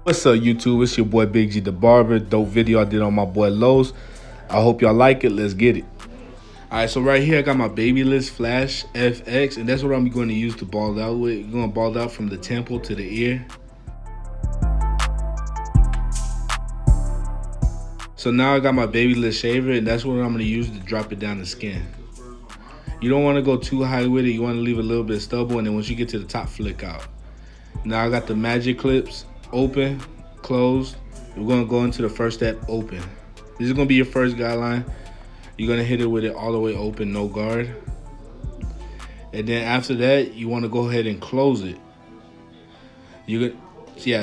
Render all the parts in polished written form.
What's up, YouTube? It's your boy Big G the Barber. Dope video I did on my boy Lowe's. I hope y'all like it. Let's get it. Alright, so right here I got my Babyliss Flash FX, and that's what I'm going to use to bald out with. I'm going to bald out from the temple to the ear. So now I got my Babyliss shaver, and that's what I'm going to use to drop it down the skin. You don't want to go too high with it. You want to leave a little bit stubble, and then once you get to the top, flick out. Now I got the magic clips open, closed. We're going to go into the first step, open. This is going to be your first guideline. You're going to hit it with it all the way open, no guard. And then after that, you want to go ahead and close it.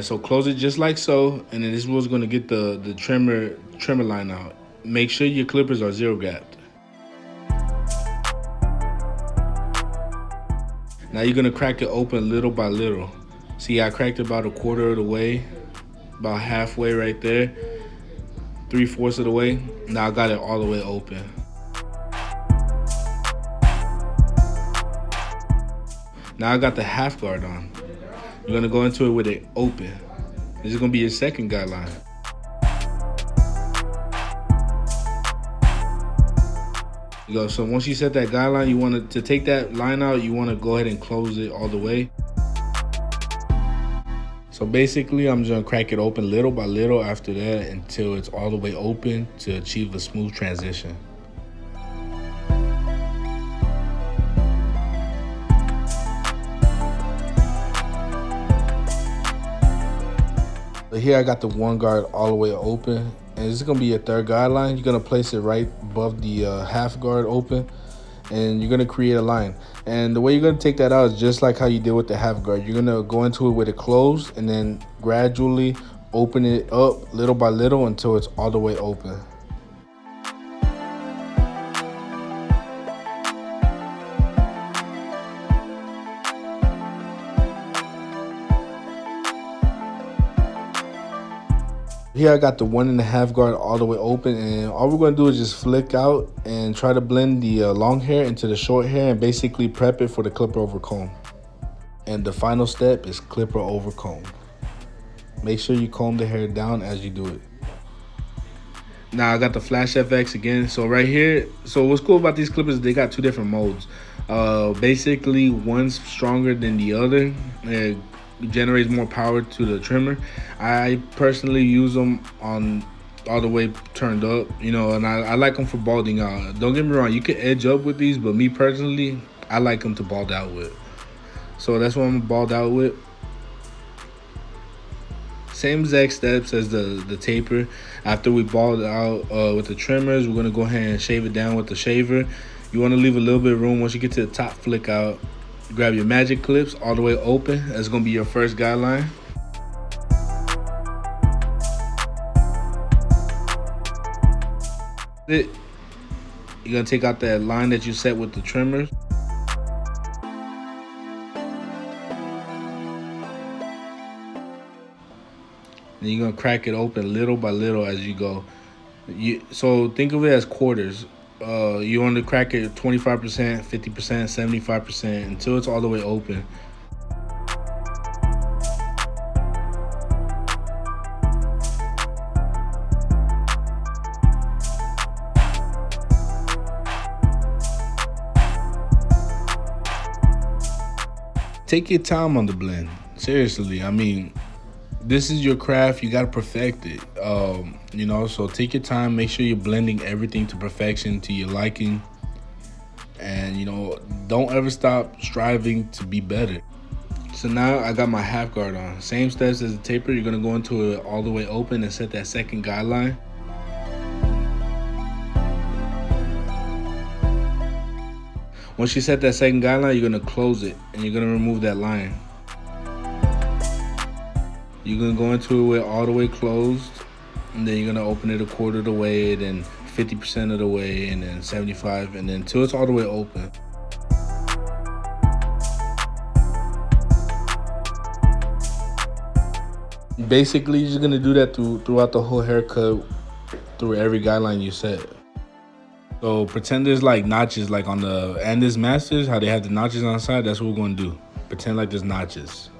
So close it just like so, and then this was going to get the trimmer line out. Make sure your clippers are zero gapped. Now you're going to crack it open little by little. See, I cracked about a quarter of the way, about halfway right there, 3/4 of the way. Now I got it all the way open. Now I got the half guard on. You're gonna go into it with it open. This is gonna be your second guideline. So once you set that guideline, you want to take that line out, you want to go ahead and close it all the way. So basically, I'm just gonna crack it open little by little after that until it's all the way open to achieve a smooth transition. But here I got the one guard all the way open, and this is gonna be your third guideline. You're gonna place it right above the half guard open, and you're gonna create a line. And the way you're gonna take that out is just like how you did with the half guard. You're gonna go into it with it closed and then gradually open it up little by little until it's all the way open. Here I got the 1.5 guard all the way open, and all we're going to do is just flick out and try to blend the long hair into the short hair and basically prep it for the clipper over comb. And the final step is clipper over comb. Make sure you comb the hair down as you do it. Now I got the Flash FX again. So right here, so what's cool about these clippers, they got two different modes. Basically one's stronger than the other. It generates more power to the trimmer. I personally use them on all the way turned up, you know, and I like them for balding out. Don't get me wrong, you can edge up with these, but me personally, I like them to bald out with. So that's what I'm gonna bald out with. Same exact steps as the taper. After we bald out with the trimmers, we're gonna go ahead and shave it down with the shaver. You wanna leave a little bit of room. Once you get to the top, flick out. Grab your magic clips all the way open. That's gonna be your first guideline. You're gonna take out that line that you set with the trimmers. Then you're gonna crack it open little by little as you go. So think of it as quarters. You want to crack it 25%, 50%, 75% until it's all the way open. Take your time on the blend. Seriously, I mean, this is your craft. You got to perfect it. You know, so take your time. Make sure you're blending everything to perfection, to your liking. And, you know, don't ever stop striving to be better. So now I got my half guard on. Same steps as the taper. You're going to go into it all the way open and set that second guideline. Once you set that second guideline, you're going to close it and you're going to remove that line. You're gonna go into it with all the way closed, and then you're gonna open it a quarter of the way, then 50% of the way, and then 75, and then until it's all the way open. Basically, you're just gonna do that throughout the whole haircut, through every guideline you set. So pretend there's like notches, like on the Andis Masters, how they have the notches on the side. That's what we're gonna do. Pretend like there's notches.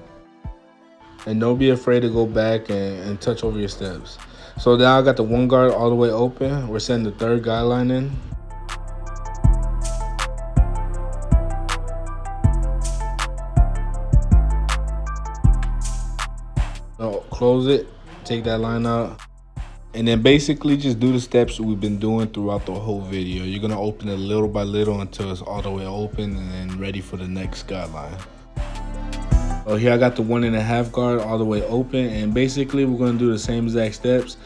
And don't be afraid to go back and touch over your steps. So now I got the one guard all the way open. We're setting the third guideline in. So close it, take that line out. And then basically just do the steps we've been doing throughout the whole video. You're gonna open it little by little until it's all the way open and then ready for the next guideline. So here I got the 1.5 guard all the way open, and basically we're gonna do the same exact steps.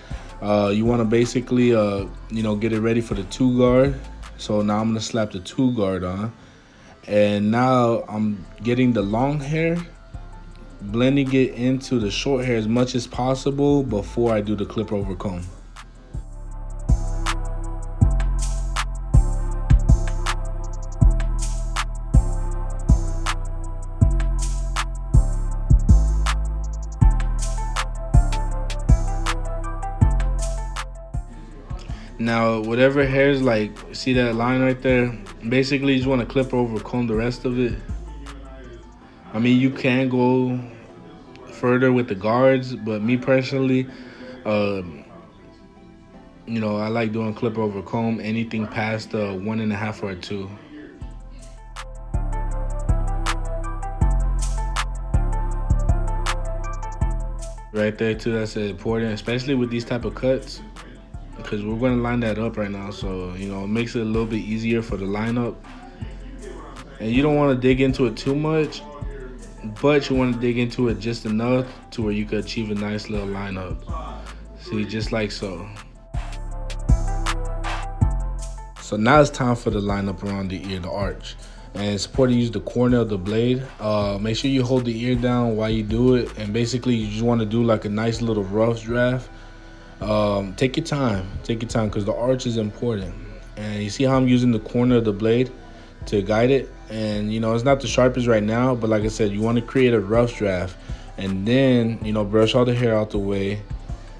You wanna basically, get it ready for the 2 guard. So now I'm gonna slap the 2 guard on. And now I'm getting the long hair, blending it into the short hair as much as possible before I do the clip over comb. Now, whatever hairs, like, see that line right there? Basically, you just want to clip over comb the rest of it. I mean, you can go further with the guards, but me personally, I like doing clip over comb, anything past 1.5 or 2. Right there too, that's important, especially with these type of cuts, because we're going to line that up right now. So, it makes it a little bit easier for the lineup. And you don't want to dig into it too much, but you want to dig into it just enough to where you could achieve a nice little lineup. See, just like so. So now it's time for the lineup around the ear, the arch. And it's important to use the corner of the blade. Make sure you hold the ear down while you do it. And basically you just want to do like a nice little rough draft. Take your time because the arch is important. And you see how I'm using the corner of the blade to guide it, and it's not the sharpest right now, but like I said, you want to create a rough draft and then brush all the hair out the way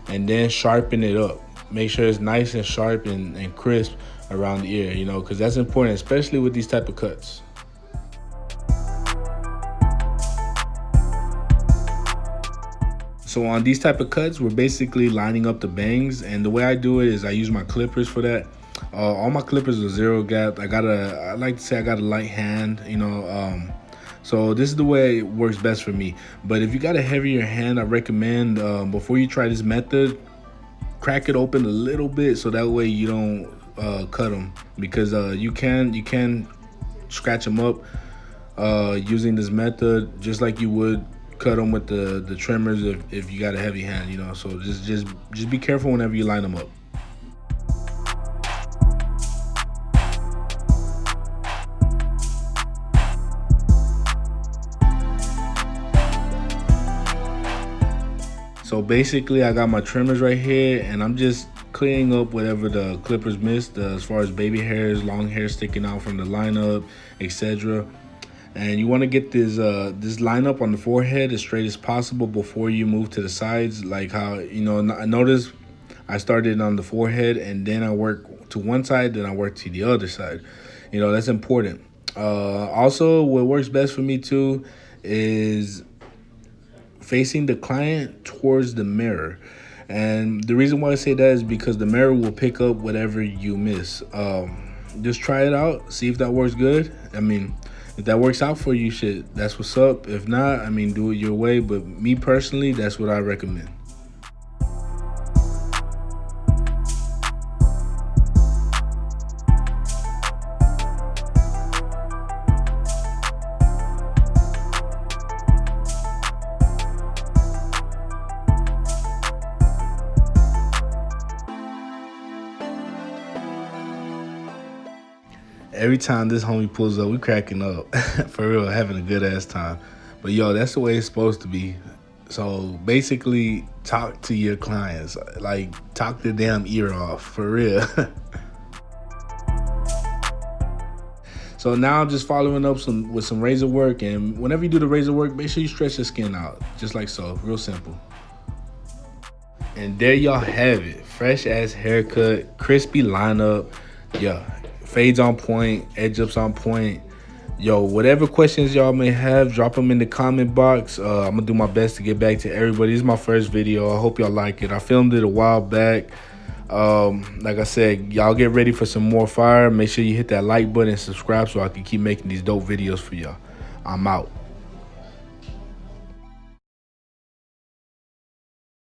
and then sharpen it up. Make sure it's nice and sharp and crisp around the ear, because that's important, especially with these type of cuts. So on these type of cuts, we're basically lining up the bangs, and the way I do it is I use my clippers for that. All my clippers are 0 gap. I like to say I got a light hand, so this is the way it works best for me. But if you got a heavier hand, I recommend before you try this method, crack it open a little bit so that way you don't cut them, because you can scratch them up using this method just like you would cut them with the trimmers if you got a heavy hand, so just be careful whenever you line them up. So basically I got my trimmers right here, and I'm just cleaning up whatever the clippers missed as far as baby hairs, long hair sticking out from the lineup, etc. And you want to get this lineup on the forehead as straight as possible before you move to the sides. Like how, I noticed I started on the forehead and then I work to one side, then I work to the other side. That's important. Also, what works best for me too is facing the client towards the mirror. And the reason why I say that is because the mirror will pick up whatever you miss. Just try it out, see if that works good. I mean, if that works out for you, shit, that's what's up. If not, I mean, do it your way. But me personally, that's what I recommend. Every time this homie pulls up, we cracking up. For real, having a good ass time. But yo, that's the way it's supposed to be. So basically, talk to your clients. Like, talk the damn ear off, for real. So now I'm just following up with some razor work. And whenever you do the razor work, make sure you stretch the skin out. Just like so, real simple. And there y'all have it. Fresh ass haircut, crispy lineup. Yeah. Fades on point, edge ups on point. Yo, whatever questions y'all may have, drop them in the comment box. I'm gonna do my best to get back to everybody. This is my first video. I hope y'all like it. I filmed it a while back. Like I said, y'all get ready for some more fire. Make sure you hit that like button and subscribe so I can keep making these dope videos for y'all. I'm out.